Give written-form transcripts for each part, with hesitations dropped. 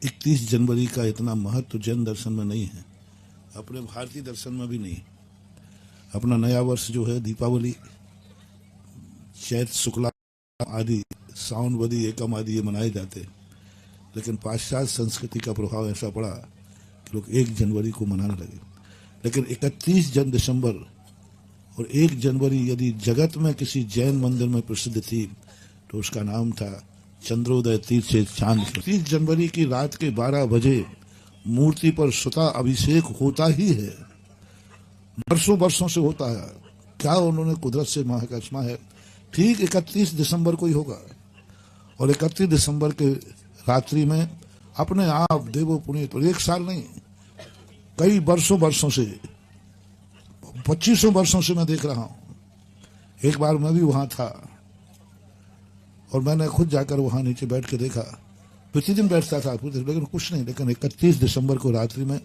31 जनवरी का इतना महत्व जैन दर्शन में नहीं है, अपने भारतीय दर्शन में भी नहीं। अपना नया वर्ष जो है दीपावली, चैत शुक्ला आदि, सावन वदी एकम आदि ये मनाए जाते, लेकिन पाश्चात्य संस्कृति का प्रभाव ऐसा पड़ा कि लोग 1 जनवरी को मनाने लगे। लेकिन 31 दिसंबर और 1 जनवरी यदि जगत में किसी जैन मंदिर में प्रसिद्ध थी तो उसका नाम था चंद्रोदय तीर्थ से चांद। 30 जनवरी की रात के 12 बजे मूर्ति पर स्वतः अभिषेक होता ही है, वर्षों वर्षों से होता है। क्या उन्होंने कुदरत से महाकस्मा है। ठीक 31 दिसंबर को ही होगा और 31 दिसंबर के रात्रि में अपने आप देवो पुनीत, और 1 साल नहीं, कई वर्षों से 25 वर्षों से मैं देख रहा हूं। एक बार मैं भी वहां था और मैंने खुद जाकर वहां नीचे बैठ के देखा। प्रतिदिन बैठता था लेकिन कुछ नहीं, लेकिन 31 दिसंबर को रात्रि में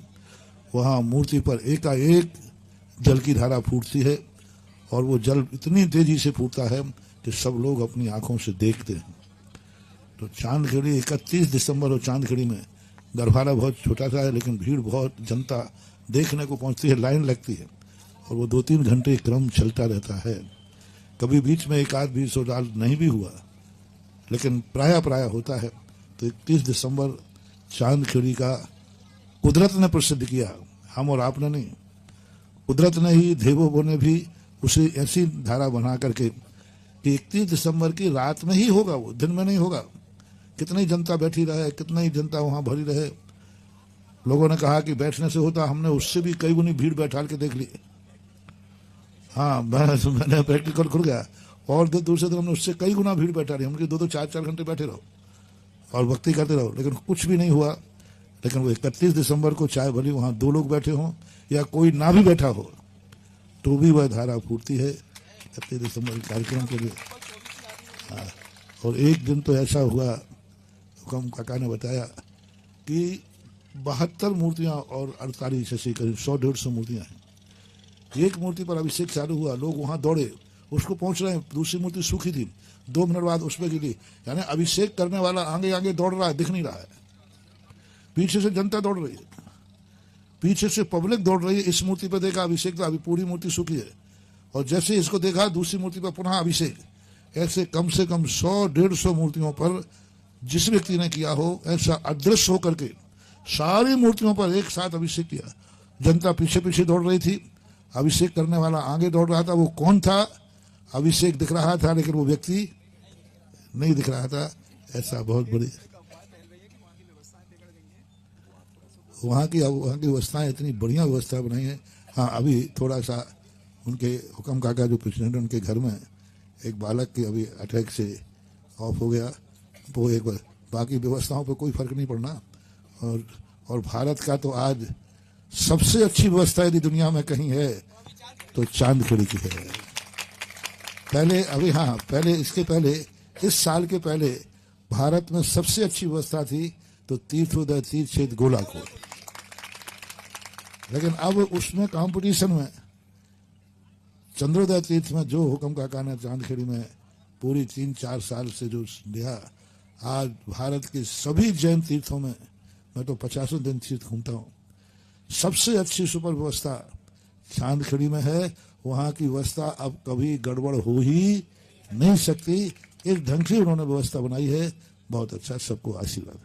वहां मूर्ति पर एकाएक जल की धारा फूटती है और वो जल इतनी तेजी से फूटता है कि सब लोग अपनी आंखों से देखते हैं। तो चांदखेड़ी 31 दिसंबर और चांदखेड़ी में दरबारा बहुत छोटा सा है, लेकिन भीड़ बहुत, जनता देखने को पहुंचती है, लाइन लगती है और वो 2-3 घंटे क्रम चलता रहता है। कभी बीच में एक आध 20 साल नहीं भी हुआ, लेकिन प्राय होता है। तो 31 दिसंबर चांदखेड़ी का कुदरत ने प्रसिद्ध किया, हम और आपने नहीं। कुदरत ने ही, देवों ने भी उसे ऐसी धारा बना करके कि 31 दिसंबर की रात में ही होगा, वो दिन में नहीं होगा। कितनी जनता बैठी रहे, कितनी जनता वहां भरी रहे। लोगों ने कहा कि बैठने से होता, हमने उससे भी कई गुनी भीड़ बैठा के देख ली। हाँ, मैंने प्रैक्टिकल खुल गया और दूसरे दिन हमने उससे कई गुना भीड़ बैठा रही। उनके 2-2, 4-4 घंटे बैठे रहो और भक्ति करते रहो, लेकिन कुछ भी नहीं हुआ। लेकिन वो 31 दिसंबर को चाहे भले वहां 2 लोग बैठे हों या कोई ना भी बैठा हो, तो भी वह धारा फूटती है 31 दिसंबर कार्यक्रम के लिए। और एक दिन तो ऐसा हुआ, हुकम काका ने बताया कि 72 मूर्तियां और 48 ऐसे करीब 100-150 मूर्तियां हैं। एक मूर्ति पर अभिषेक चालू हुआ, लोग वहां दौड़े, उसको पहुंच रहे हैं। दूसरी मूर्ति सूखी थी, 2 मिनट बाद उसमें गिरी। यानी अभिषेक करने वाला आगे आगे दौड़ रहा है, दिख नहीं रहा है। पीछे से जनता दौड़ रही है, पीछे से पब्लिक दौड़ रही है। इस मूर्ति पर देखा अभिषेक, तो अभी पूरी मूर्ति सूखी है, और जैसे इसको देखा दूसरी मूर्ति पर पुनः अभिषेक। ऐसे कम से कम 100-150 मूर्तियों पर जिस व्यक्ति ने किया हो, ऐसा अदृश्य होकर के सारी मूर्तियों पर एक साथ अभिषेक किया। जनता पीछे पीछे दौड़ रही थी, अभिषेक करने वाला आगे दौड़ रहा था। वो कौन था? अभिषेक दिख रहा था लेकिन वो व्यक्ति नहीं दिख रहा था। ऐसा बहुत बड़ी वहाँ की व्यवस्थाएं, इतनी बढ़िया व्यवस्था बनाई है। हाँ, अभी थोड़ा सा उनके हुकम काका जो प्रेसिडेंट, उनके घर में एक बालक की अभी अटैक से ऑफ हो गया। वो एक बाकी व्यवस्थाओं पर कोई फर्क नहीं पड़ना। और भारत का तो आज सबसे अच्छी व्यवस्था यदि दुनिया में कहीं है तो चांदखेड़ी की है। पहले अभी, हाँ, पहले इसके पहले, इस साल के पहले भारत में सबसे अच्छी व्यवस्था थी तो तीर्थोदय तीर्थ क्षेत्र गोलाकोट। लेकिन अब उसमें कंपटीशन में चंद्रोदय तीर्थ में जो हुकम काका ने चांदखेड़ी में पूरी 3-4 साल से जो लिया, आज भारत के सभी जैन तीर्थों में, मैं तो 50 दिन तीर्थ घूमता हूँ, सबसे अच्छी सुपर व्यवस्था चांदखेड़ी में है। वहां की व्यवस्था अब कभी गड़बड़ हो ही नहीं सकती। एक ढंग से उन्होंने व्यवस्था बनाई है। बहुत अच्छा, सबको आशीर्वाद।